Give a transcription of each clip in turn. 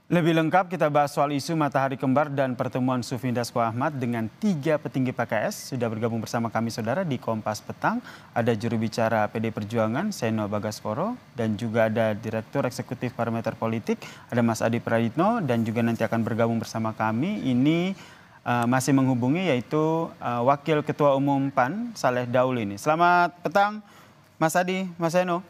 Lebih lengkap kita bahas soal isu Matahari Kembar dan pertemuan Sufmi Dasko Ahmad dengan 3 petinggi PKS. Sudah bergabung bersama kami saudara di Kompas Petang. Ada juru bicara PD Perjuangan, Seno Bagaskoro. Dan juga ada Direktur Eksekutif Parameter Politik, ada Mas Adi Prayitno. Dan juga nanti akan bergabung bersama kami. Ini masih menghubungi yaitu Wakil Ketua Umum PAN, Saleh Daul ini. Selamat petang Mas Adi, Mas Seno.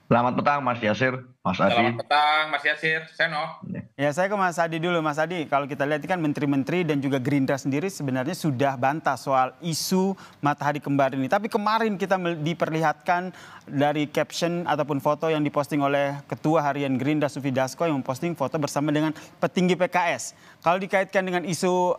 Selamat petang Mas Yasir, Mas Selamat Adi. petang Mas Yasir, Seno. Ya, saya ke Mas Adi dulu. Mas Adi, kalau kita lihat kan menteri-menteri dan juga Gerindra sendiri sebenarnya sudah bantah soal isu Matahari Kembar ini. Tapi kemarin kita diperlihatkan dari caption ataupun foto yang diposting oleh Ketua Harian Gerindra Sufmi Dasko yang memposting foto bersama dengan petinggi PKS. Kalau dikaitkan dengan isu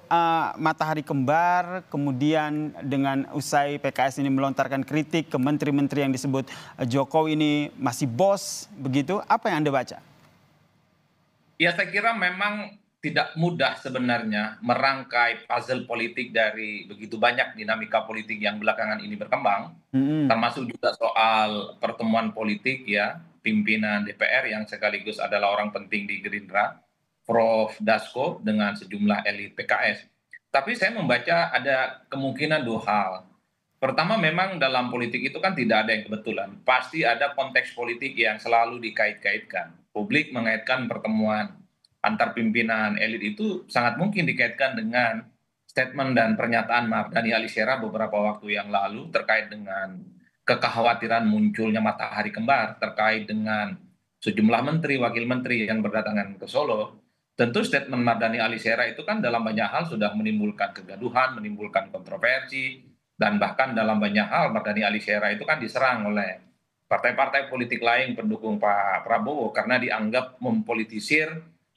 Matahari Kembar, kemudian dengan usai PKS ini melontarkan kritik ke menteri-menteri yang disebut Jokowi ini masih bos, begitu, apa yang Anda baca? Ya saya kira memang tidak mudah sebenarnya merangkai puzzle politik dari begitu banyak dinamika politik yang belakangan ini berkembang, termasuk juga soal pertemuan politik ya, pimpinan DPR yang sekaligus adalah orang penting di Gerindra, Prof. Dasko dengan sejumlah elit PKS. Tapi saya membaca ada kemungkinan dua hal. Pertama memang dalam politik itu kan tidak ada yang kebetulan. Pasti ada konteks politik yang selalu dikait-kaitkan. Publik mengaitkan pertemuan antar pimpinan elit itu sangat mungkin dikaitkan dengan statement dan pernyataan Mardhani Alisera beberapa waktu yang lalu terkait dengan kekhawatiran munculnya matahari kembar terkait dengan sejumlah menteri, wakil menteri yang berdatangan ke Solo. Tentu statement Mardhani Alisera itu kan dalam banyak hal sudah menimbulkan kegaduhan, menimbulkan kontroversi, dan bahkan dalam banyak hal Mardhani Alisera itu kan diserang oleh partai-partai politik lain pendukung Pak Prabowo karena dianggap mempolitisir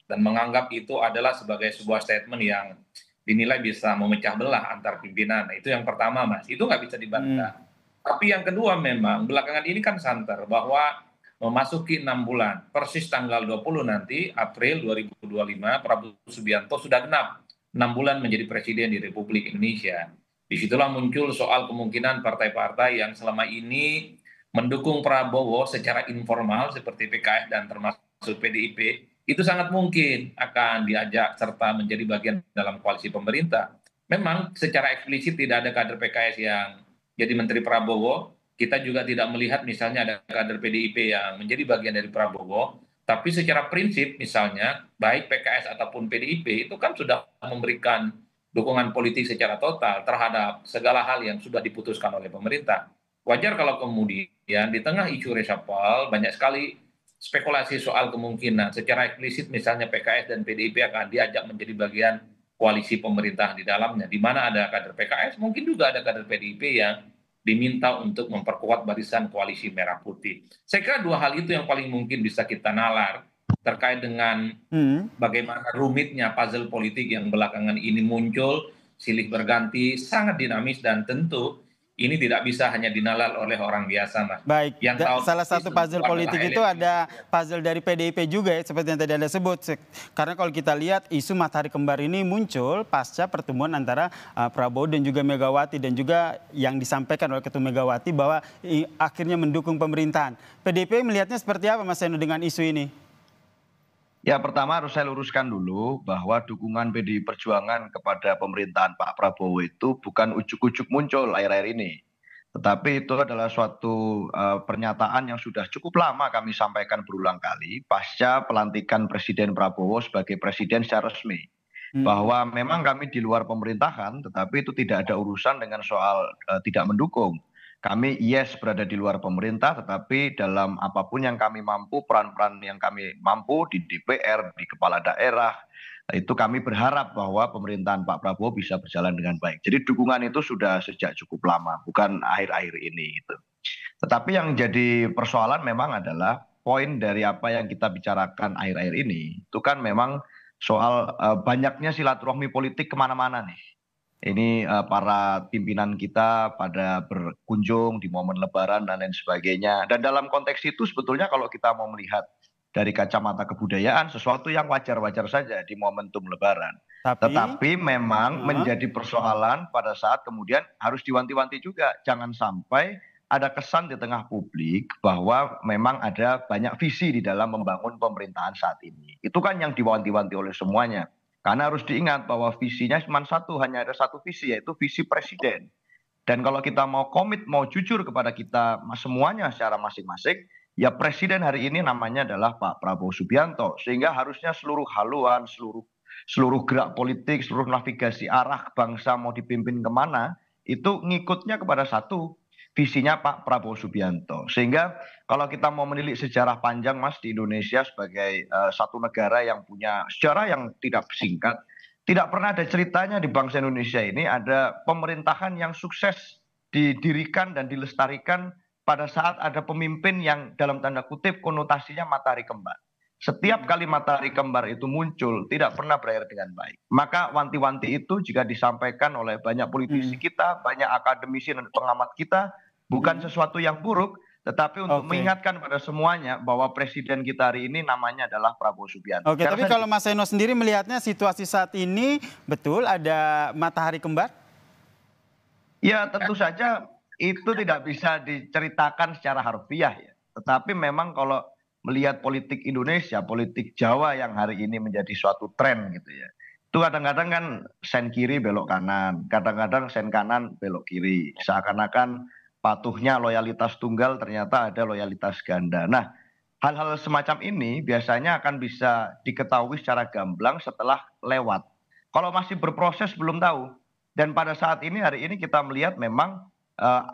dan menganggap itu adalah sebagai sebuah statement yang dinilai bisa memecah belah antar pimpinan. Nah, itu yang pertama, Mas. Itu nggak bisa dibantah. Tapi yang kedua memang belakangan ini kan santer bahwa memasuki 6 bulan, persis tanggal 20 nanti, April 2025, Prabowo Subianto sudah genap 6 bulan menjadi presiden di Republik Indonesia. Disitulah muncul soal kemungkinan partai-partai yang selama ini mendukung Prabowo secara informal seperti PKS dan termasuk PDIP, itu sangat mungkin akan diajak serta menjadi bagian dalam koalisi pemerintah. Memang secara eksplisit tidak ada kader PKS yang jadi Menteri Prabowo, kita juga tidak melihat misalnya ada kader PDIP yang menjadi bagian dari Prabowo, tapi secara prinsip misalnya baik PKS ataupun PDIP itu kan sudah memberikan dukungan politik secara total terhadap segala hal yang sudah diputuskan oleh pemerintah. Wajar kalau kemudian di tengah isu reshuffle banyak sekali spekulasi soal kemungkinan secara eksplisit misalnya PKS dan PDIP akan diajak menjadi bagian koalisi pemerintah di dalamnya. Di mana ada kader PKS, mungkin juga ada kader PDIP yang diminta untuk memperkuat barisan koalisi merah putih. Saya kira dua hal itu yang paling mungkin bisa kita nalar terkait dengan bagaimana rumitnya puzzle politik yang belakangan ini muncul, silih berganti, sangat dinamis dan tentu ini tidak bisa hanya dinalar oleh orang biasa, Mas. Baik, Yang tahu salah satu puzzle politik itu ada puzzle dari PDIP juga ya, seperti yang tadi Anda sebut. Karena kalau kita lihat isu Matahari Kembar ini muncul pasca pertemuan antara Prabowo dan juga Megawati, dan juga yang disampaikan oleh Ketua Megawati bahwa akhirnya mendukung pemerintahan. PDIP melihatnya seperti apa, Mas Seno, dengan isu ini? Ya, pertama harus saya luruskan dulu bahwa dukungan PDI Perjuangan kepada pemerintahan Pak Prabowo itu bukan ujuk-ujuk muncul akhir-akhir ini. Tetapi itu adalah suatu pernyataan yang sudah cukup lama kami sampaikan berulang kali pasca pelantikan Presiden Prabowo sebagai presiden secara resmi. Bahwa memang kami di luar pemerintahan, tetapi itu tidak ada urusan dengan soal tidak mendukung. Kami yes berada di luar pemerintah, tetapi dalam apapun yang kami mampu, peran-peran yang kami mampu di DPR, di kepala daerah, itu kami berharap bahwa pemerintahan Pak Prabowo bisa berjalan dengan baik. Jadi dukungan itu sudah sejak cukup lama, bukan akhir-akhir ini. Gitu. Tetapi yang jadi persoalan memang adalah poin dari apa yang kita bicarakan akhir-akhir ini, itu kan memang soal banyaknya silaturahmi politik kemana-mana nih. Ini para pimpinan kita pada berkunjung di momen Lebaran dan lain sebagainya. Dan dalam konteks itu sebetulnya kalau kita mau melihat dari kacamata kebudayaan, sesuatu yang wajar-wajar saja di momentum Lebaran. Tetapi memang menjadi persoalan pada saat kemudian harus diwanti-wanti juga. Jangan sampai ada kesan di tengah publik bahwa memang ada banyak visi di dalam membangun pemerintahan saat ini. Itu kan yang diwanti-wanti oleh semuanya. Karena harus diingat bahwa visinya cuma satu, hanya ada satu visi, yaitu visi presiden. Dan kalau kita mau komit, mau jujur kepada kita semuanya secara masing-masing, ya presiden hari ini namanya adalah Pak Prabowo Subianto. Sehingga harusnya seluruh haluan, seluruh gerak politik, seluruh navigasi arah bangsa mau dipimpin kemana, itu ngikutnya kepada satu, visinya Pak Prabowo Subianto. Sehingga kalau kita mau menilik sejarah panjang Mas di Indonesia sebagai satu negara yang punya sejarah yang tidak singkat, tidak pernah ada ceritanya di bangsa Indonesia ini ada pemerintahan yang sukses didirikan dan dilestarikan pada saat ada pemimpin yang dalam tanda kutip konotasinya matahari kembar. Setiap kali matahari kembar itu muncul tidak pernah berakhir dengan baik. Maka wanti-wanti itu jika disampaikan oleh banyak politisi kita, banyak akademisi dan pengamat kita, bukan sesuatu yang buruk, tetapi untuk mengingatkan pada semuanya bahwa presiden kita hari ini namanya adalah Prabowo Subianto. Oke, tapi kalau Mas Seno sendiri melihatnya situasi saat ini betul ada matahari kembar? Ya tentu saja itu tidak bisa diceritakan secara harfiah ya. Tetapi memang kalau melihat politik Indonesia, politik Jawa yang hari ini menjadi suatu tren gitu ya. Itu kadang-kadang kan sen kiri belok kanan, kadang-kadang sen kanan belok kiri. Seakan-akan patuhnya loyalitas tunggal ternyata ada loyalitas ganda. Nah, hal-hal semacam ini biasanya akan bisa diketahui secara gamblang setelah lewat. Kalau masih berproses belum tahu. Dan pada saat ini hari ini kita melihat memang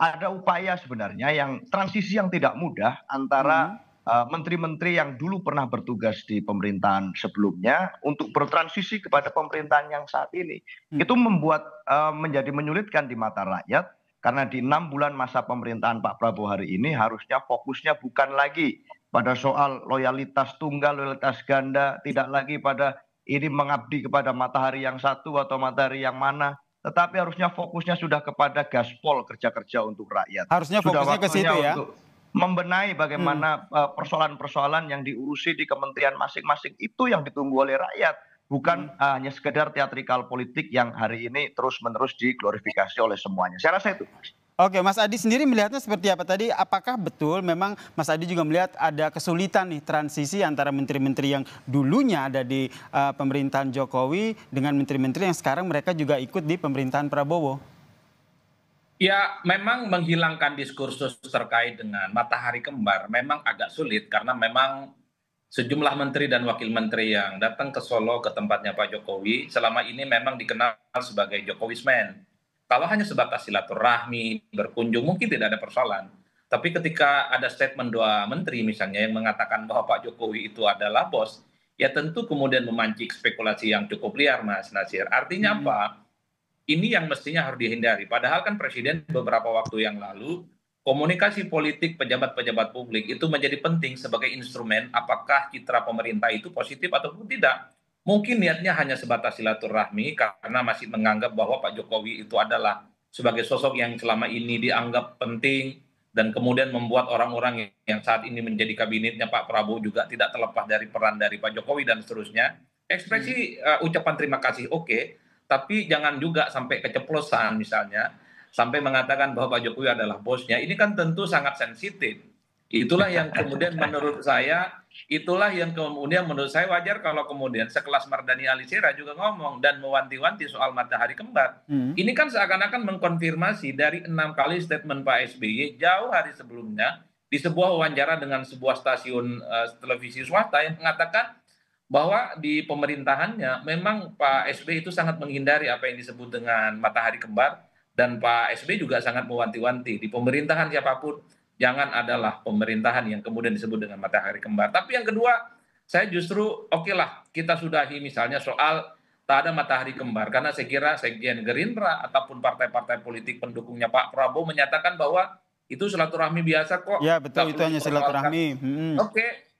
ada upaya sebenarnya yang transisi yang tidak mudah antara menteri-menteri yang dulu pernah bertugas di pemerintahan sebelumnya untuk bertransisi kepada pemerintahan yang saat ini. Itu membuat menjadi menyulitkan di mata rakyat. Karena di 6 bulan masa pemerintahan Pak Prabowo hari ini harusnya fokusnya bukan lagi pada soal loyalitas tunggal, loyalitas ganda, tidak lagi pada ini mengabdi kepada matahari yang satu atau matahari yang mana, tetapi harusnya fokusnya sudah kepada gaspol kerja-kerja untuk rakyat. Harusnya fokusnya ke situ ya. Untuk membenahi bagaimana persoalan-persoalan yang diurusi di kementerian masing-masing itu yang ditunggu oleh rakyat. Bukan hanya sekedar teatrikal politik yang hari ini terus-menerus diglorifikasi oleh semuanya. Saya rasa itu. Oke, Mas Adi sendiri melihatnya seperti apa tadi? Apakah betul memang Mas Adi juga melihat ada kesulitan nih transisi antara menteri-menteri yang dulunya ada di pemerintahan Jokowi dengan menteri-menteri yang sekarang mereka juga ikut di pemerintahan Prabowo? Ya, memang menghilangkan diskursus terkait dengan matahari kembar memang agak sulit karena memang sejumlah menteri dan wakil menteri yang datang ke Solo ke tempatnya Pak Jokowi selama ini memang dikenal sebagai Jokowismen. Kalau hanya sebatas silaturahmi, berkunjung mungkin tidak ada persoalan. Tapi ketika ada statement 2 menteri misalnya yang mengatakan bahwa Pak Jokowi itu adalah bos, ya tentu kemudian memancing spekulasi yang cukup liar Mas Nasir. Artinya apa? Ini yang mestinya harus dihindari. Padahal kan Presiden beberapa waktu yang lalu komunikasi politik pejabat-pejabat publik itu menjadi penting sebagai instrumen apakah citra pemerintah itu positif ataupun tidak. Mungkin niatnya hanya sebatas silaturahmi karena masih menganggap bahwa Pak Jokowi itu adalah sebagai sosok yang selama ini dianggap penting dan kemudian membuat orang-orang yang saat ini menjadi kabinetnya Pak Prabowo juga tidak terlepas dari peran dari Pak Jokowi dan seterusnya. Ekspresi ucapan terima kasih oke, tapi jangan juga sampai keceplosan misalnya sampai mengatakan bahwa Pak Jokowi adalah bosnya, ini kan tentu sangat sensitif. Itulah yang kemudian menurut saya wajar kalau kemudian sekelas Mardhani Alisera juga ngomong dan mewanti-wanti soal matahari kembar. Ini kan seakan-akan mengkonfirmasi dari 6 kali statement Pak SBY jauh hari sebelumnya di sebuah wawancara dengan sebuah stasiun televisi swasta yang mengatakan bahwa di pemerintahannya memang Pak SBY itu sangat menghindari apa yang disebut dengan matahari kembar. Dan Pak SBY juga sangat mewanti-wanti di pemerintahan siapapun jangan adalah pemerintahan yang kemudian disebut dengan matahari kembar. Tapi yang kedua, saya justru lah kita sudahi misalnya soal tak ada matahari kembar karena saya kira Sekjen Gerindra ataupun partai-partai politik pendukungnya Pak Prabowo menyatakan bahwa itu silaturahmi biasa kok. Ya betul, itu hanya silaturahmi. Oke,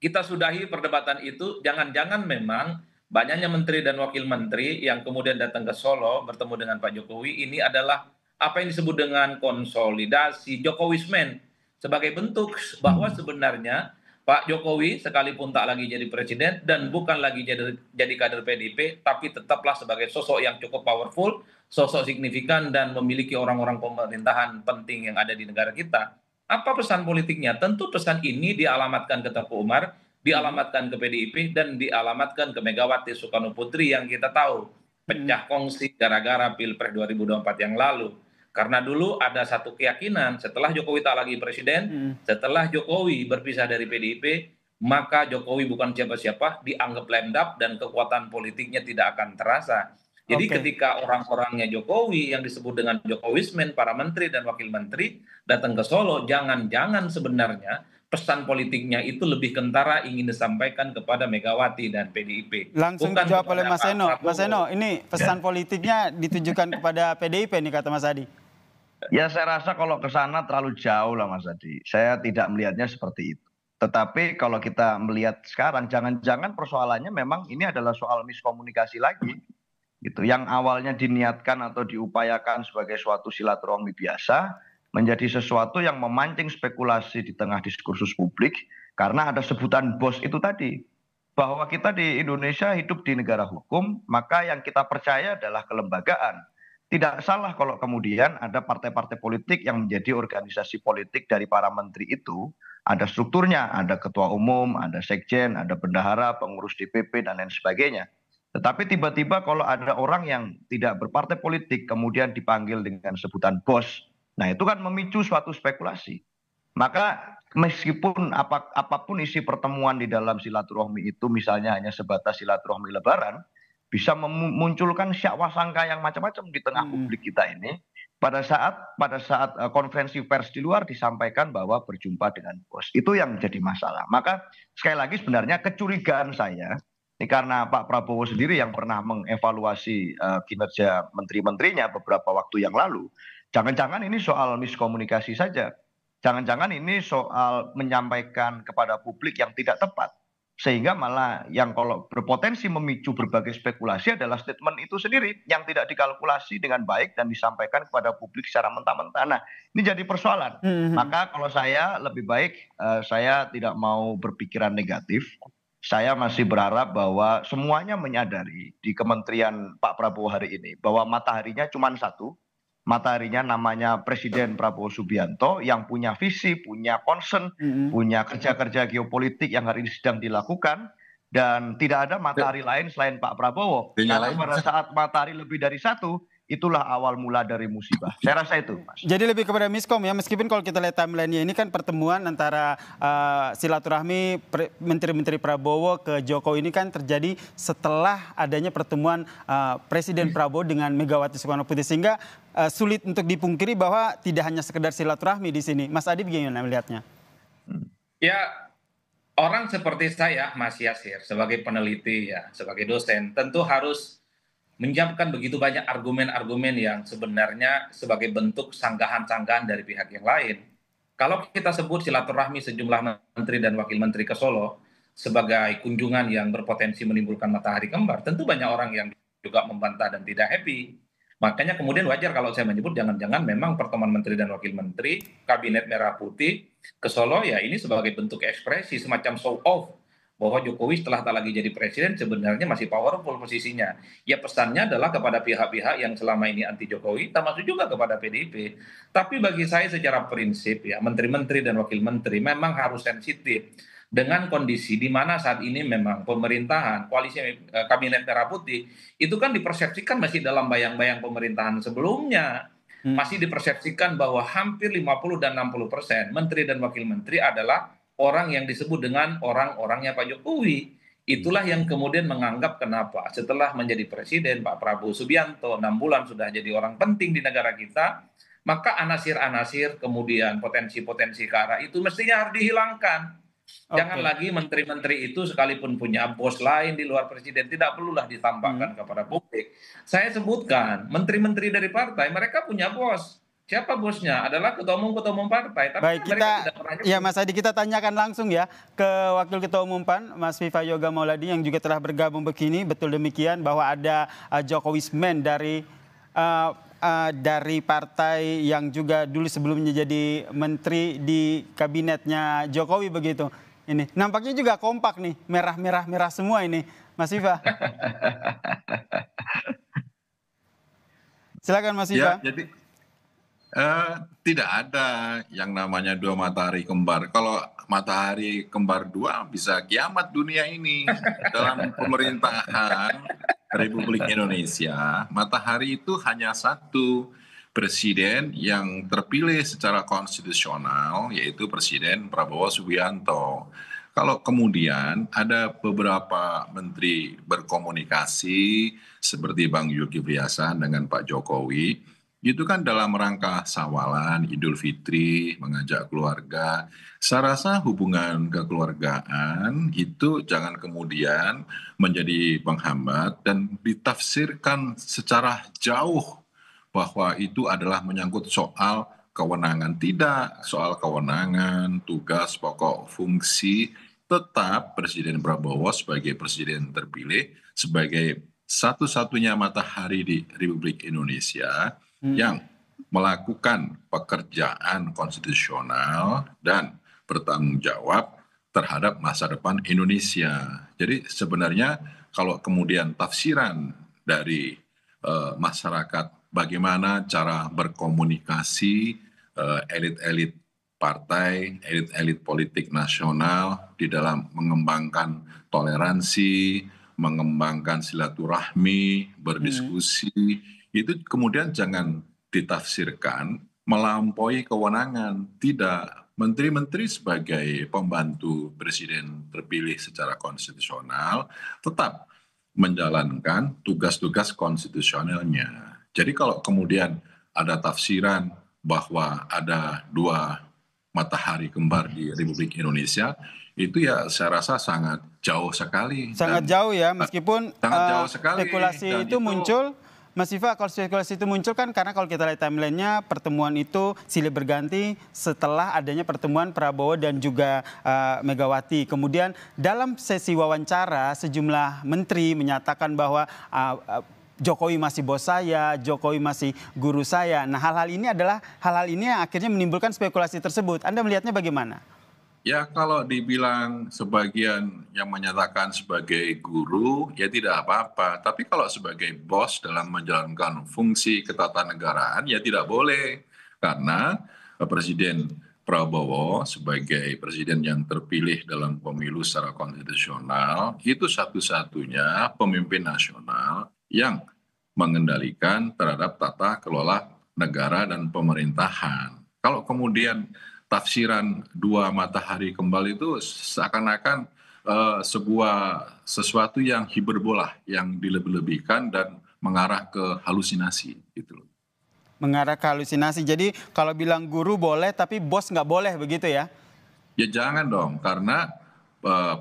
kita sudahi perdebatan itu. Jangan-jangan memang banyaknya menteri dan wakil menteri yang kemudian datang ke Solo bertemu dengan Pak Jokowi ini adalah apa yang disebut dengan konsolidasi Jokowismen sebagai bentuk bahwa sebenarnya Pak Jokowi sekalipun tak lagi jadi presiden dan bukan lagi jadi kader PDIP, tapi tetaplah sebagai sosok yang cukup powerful, sosok signifikan dan memiliki orang-orang pemerintahan penting yang ada di negara kita. Apa pesan politiknya? Tentu pesan ini dialamatkan ke Teguh Umar, dialamatkan ke PDIP, dan dialamatkan ke Megawati Soekarno Putri yang kita tahu pecah kongsi gara-gara Pilpres 2024 yang lalu. Karena dulu ada satu keyakinan setelah Jokowi tak lagi presiden, setelah Jokowi berpisah dari PDIP, maka Jokowi bukan siapa-siapa, dianggap lame duck dan kekuatan politiknya tidak akan terasa. Jadi ketika orang-orangnya Jokowi yang disebut dengan Jokowismen, para menteri dan wakil menteri datang ke Solo, jangan-jangan sebenarnya pesan politiknya itu lebih kentara ingin disampaikan kepada Megawati dan PDIP. Langsung dijawab oleh Mas Eno. Mas Eno, ini pesan politiknya ditujukan kepada PDIP nih kata Mas Adi. Ya saya rasa kalau ke sana terlalu jauh lah Mas Adi. Saya tidak melihatnya seperti itu. Tetapi kalau kita melihat sekarang, jangan-jangan persoalannya memang ini adalah soal miskomunikasi lagi. Gitu. Yang awalnya diniatkan atau diupayakan sebagai suatu silaturahmi biasa, menjadi sesuatu yang memancing spekulasi di tengah diskursus publik. Karena ada sebutan bos itu tadi. Bahwa kita di Indonesia hidup di negara hukum, maka yang kita percaya adalah kelembagaan. Tidak salah kalau kemudian ada partai-partai politik yang menjadi organisasi politik dari para menteri itu. Ada strukturnya, ada ketua umum, ada sekjen, ada bendahara, pengurus DPP, dan lain sebagainya. Tetapi tiba-tiba kalau ada orang yang tidak berpartai politik kemudian dipanggil dengan sebutan bos, nah itu kan memicu suatu spekulasi. Maka meskipun apapun isi pertemuan di dalam silaturahmi itu misalnya hanya sebatas silaturahmi lebaran, bisa memunculkan sangka yang macam-macam di tengah publik kita ini. Pada saat konferensi pers di luar disampaikan bahwa berjumpa dengan bos, itu yang menjadi masalah. Maka sekali lagi sebenarnya kecurigaan saya, ini karena Pak Prabowo sendiri yang pernah mengevaluasi kinerja menteri-menterinya beberapa waktu yang lalu, jangan-jangan ini soal miskomunikasi saja. Jangan-jangan ini soal menyampaikan kepada publik yang tidak tepat. Sehingga malah yang kalau berpotensi memicu berbagai spekulasi adalah statement itu sendiri yang tidak dikalkulasi dengan baik dan disampaikan kepada publik secara mentah-mentah. Nah, ini jadi persoalan. Maka kalau saya lebih baik saya tidak mau berpikiran negatif. Saya masih berharap bahwa semuanya menyadari di Kementerian Pak Prabowo hari ini bahwa mataharinya cuma satu. Mataharinya namanya Presiden Prabowo Subianto yang punya visi, punya concern, punya kerja-kerja geopolitik yang hari ini sedang dilakukan. Dan tidak ada matahari lain selain Pak Prabowo. Karena pada saat matahari lebih dari satu, itulah awal mula dari musibah. Saya rasa itu, Mas. Jadi lebih kepada miskom ya, meskipun kalau kita lihat timeline-nya ini kan pertemuan antara silaturahmi Menteri-Menteri Prabowo ke Jokowi ini kan terjadi setelah adanya pertemuan Presiden Prabowo dengan Megawati Soekarno Putri, sehingga sulit untuk dipungkiri bahwa tidak hanya sekedar silaturahmi di sini. Mas Adi bagaimana melihatnya? Ya, orang seperti saya, Mas Yasir, sebagai peneliti ya, sebagai dosen, tentu harus menyiapkan begitu banyak argumen-argumen yang sebenarnya sebagai bentuk sanggahan-sanggahan dari pihak yang lain. Kalau kita sebut silaturahmi sejumlah menteri dan wakil menteri ke Solo sebagai kunjungan yang berpotensi menimbulkan matahari kembar, tentu banyak orang yang juga membantah dan tidak happy. Makanya kemudian wajar kalau saya menyebut jangan-jangan memang pertemuan menteri dan wakil menteri Kabinet Merah Putih ke Solo ya ini sebagai bentuk ekspresi semacam show off bahwa Jokowi setelah tak lagi jadi presiden sebenarnya masih powerful posisinya. Ya pesannya adalah kepada pihak-pihak yang selama ini anti Jokowi, termasuk juga kepada PDIP. Tapi bagi saya secara prinsip ya, menteri-menteri dan wakil menteri memang harus sensitif dengan kondisi di mana saat ini memang pemerintahan, koalisi Kabinet Merah Putih, itu kan dipersepsikan masih dalam bayang-bayang pemerintahan sebelumnya. Masih dipersepsikan bahwa hampir 50 dan 60% menteri dan wakil menteri adalah orang yang disebut dengan orang-orangnya Pak Jokowi. Itulah yang kemudian menganggap kenapa setelah menjadi presiden Pak Prabowo Subianto 6 bulan sudah jadi orang penting di negara kita, maka anasir-anasir kemudian potensi-potensi ke arah itu mestinya harus dihilangkan. Jangan lagi menteri-menteri itu sekalipun punya bos lain di luar presiden tidak perlulah ditampakkan kepada publik. Saya sebutkan menteri-menteri dari partai mereka punya bos. Siapa bosnya? Adalah ketua umum partai. Tapi baik, ya Mas Adi, kita tanyakan langsung ya ke Wakil Ketua Umum PAN, Mas Viva Yoga Mauladi yang juga telah bergabung begini. Betul demikian bahwa ada Jokowismen dari partai yang juga dulu sebelumnya jadi menteri di kabinetnya Jokowi begitu. Ini nampaknya juga kompak nih, merah semua ini, Mas Viva. Silakan Mas Ya, Viva. jadi tidak ada yang namanya dua matahari kembar. Kalau matahari kembar dua bisa kiamat dunia ini. Dalam pemerintahan Republik Indonesia, matahari itu hanya satu, presiden yang terpilih secara konstitusional, yaitu Presiden Prabowo Subianto. Kalau kemudian ada beberapa menteri berkomunikasi seperti Bang Zulkifli Hasan dengan Pak Jokowi, itu kan dalam rangka sawalan, Idul Fitri, mengajak keluarga. Saya rasa hubungan kekeluargaan itu jangan kemudian menjadi penghambat dan ditafsirkan secara jauh bahwa itu adalah menyangkut soal kewenangan. Tidak, soal kewenangan, tugas, pokok, fungsi, tetap Presiden Prabowo sebagai presiden terpilih, sebagai satu-satunya matahari di Republik Indonesia yang melakukan pekerjaan konstitusional dan bertanggung jawab terhadap masa depan Indonesia. Jadi sebenarnya kalau kemudian tafsiran dari masyarakat bagaimana cara berkomunikasi elit-elit partai, elit-elit politik nasional di dalam mengembangkan toleransi, mengembangkan silaturahmi, berdiskusi, itu kemudian jangan ditafsirkan melampaui kewenangan. Tidak, menteri-menteri sebagai pembantu presiden terpilih secara konstitusional tetap menjalankan tugas-tugas konstitusionalnya. Jadi kalau kemudian ada tafsiran bahwa ada dua matahari kembar di Republik Indonesia, itu ya saya rasa sangat jauh sekali. Sangat jauh ya, meskipun sangat jauh sekali. Spekulasi itu muncul, Mas Viva, kalau spekulasi itu muncul kan karena kalau kita lihat timelinenya pertemuan itu silih berganti setelah adanya pertemuan Prabowo dan juga Megawati. Kemudian dalam sesi wawancara sejumlah menteri menyatakan bahwa Jokowi masih bos saya, Jokowi masih guru saya. Nah hal-hal ini yang akhirnya menimbulkan spekulasi tersebut. Anda melihatnya bagaimana? Ya kalau dibilang sebagian yang menyatakan sebagai guru ya tidak apa-apa. Tapi kalau sebagai bos dalam menjalankan fungsi ketatanegaraan ya tidak boleh. Karena Presiden Prabowo sebagai presiden yang terpilih dalam pemilu secara konstitusional itu satu-satunya pemimpin nasional yang mengendalikan terhadap tata kelola negara dan pemerintahan. Kalau kemudian tafsiran dua matahari kembali itu seakan-akan sesuatu yang hiperbola, yang dilebih-lebihkan dan mengarah ke halusinasi gitu loh. Mengarah ke halusinasi. Jadi kalau bilang guru boleh tapi bos nggak boleh begitu ya? Ya jangan dong, karena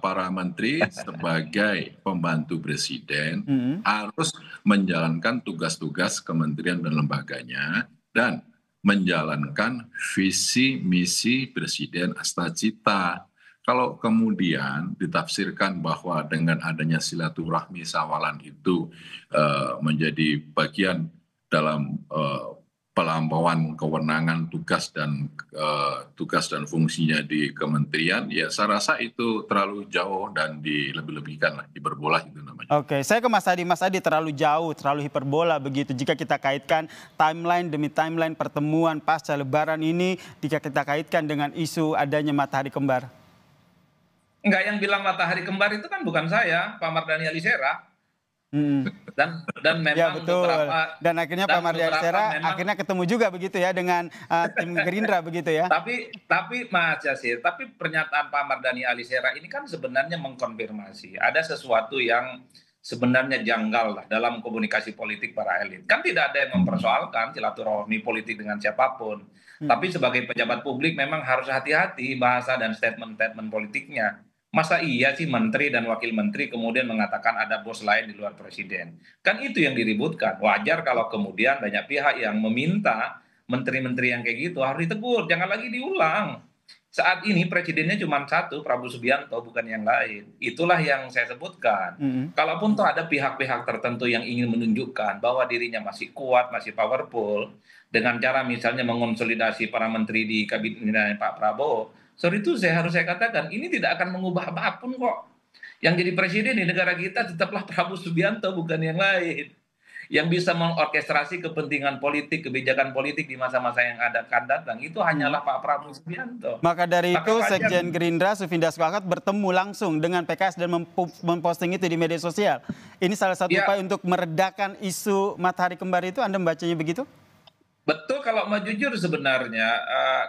para menteri sebagai pembantu presiden harus menjalankan tugas-tugas kementerian dan lembaganya dan menjalankan visi misi Presiden Astagita. Kalau kemudian ditafsirkan bahwa dengan adanya silaturahmi sawalan itu menjadi bagian dalam pelampauan kewenangan tugas dan fungsinya di kementerian, ya saya rasa itu terlalu jauh dan dilebih-lebihkan lah, hiperbola itu namanya. Oke, saya ke Mas Adi. Mas Adi, terlalu jauh, terlalu hiperbola begitu jika kita kaitkan timeline demi timeline pertemuan pasca Lebaran ini, jika kita kaitkan dengan isu adanya matahari kembar. Enggak, yang bilang matahari kembar itu kan bukan saya, Pak Mardhani Alisera. Dan memang ya betul. Dan akhirnya Pak Mardhani Alisera akhirnya ketemu juga begitu ya dengan tim Gerindra begitu ya. Tapi Mas Yasir, tapi pernyataan Pak Mardhani Alisera ini kan sebenarnya mengkonfirmasi ada sesuatu yang sebenarnya janggal lah dalam komunikasi politik para elit. Kan tidak ada yang mempersoalkan silaturahmi politik dengan siapapun. Tapi sebagai pejabat publik memang harus hati-hati bahasa dan statement-statement politiknya. Masa iya sih menteri dan wakil menteri kemudian mengatakan ada bos lain di luar presiden? Kan itu yang diributkan. Wajar kalau kemudian banyak pihak yang meminta menteri-menteri yang kayak gitu harus ditegur, jangan lagi diulang. Saat ini presidennya cuma satu, Prabowo Subianto, bukan yang lain. Itulah yang saya sebutkan. Kalaupun toh ada pihak-pihak tertentu yang ingin menunjukkan bahwa dirinya masih kuat, masih powerful, dengan cara misalnya mengonsolidasi para menteri di kabinet Pak Prabowo, Sorry itu harus saya katakan, ini tidak akan mengubah apapun kok. Yang jadi presiden di negara kita tetaplah Prabowo Subianto, bukan yang lain. Yang bisa mengorkestrasi kepentingan politik, kebijakan politik di masa-masa yang akan datang, itu hanyalah Pak Prabowo Subianto. Maka dari itu Maka wajar. Sekjen Gerindra Sufinda Squakat bertemu langsung dengan PKS dan memposting itu di media sosial. Ini salah satu Ya. upaya untuk meredakan isu matahari kembar itu, Anda membacanya begitu? Betul, kalau mau jujur sebenarnya,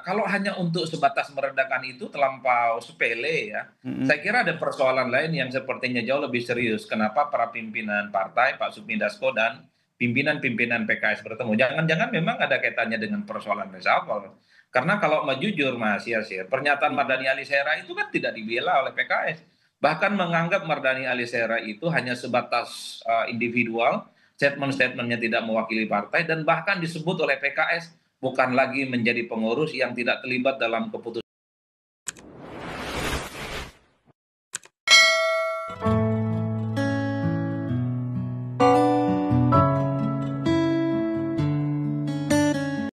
kalau hanya untuk sebatas meredakan itu terlampau sepele ya. Saya kira ada persoalan lain yang sepertinya jauh lebih serius. Kenapa para pimpinan partai, Pak Sufmi Dasko dan pimpinan-pimpinan PKS bertemu? Jangan-jangan memang ada kaitannya dengan persoalan reshuffle. Karena kalau mau jujur Mas Yasir, pernyataan Mardhani Alisera itu kan tidak dibela oleh PKS. Bahkan menganggap Mardhani Alisera itu hanya sebatas individual, statement-statementnya tidak mewakili partai, dan bahkan disebut oleh PKS bukan lagi menjadi pengurus yang tidak terlibat dalam keputusan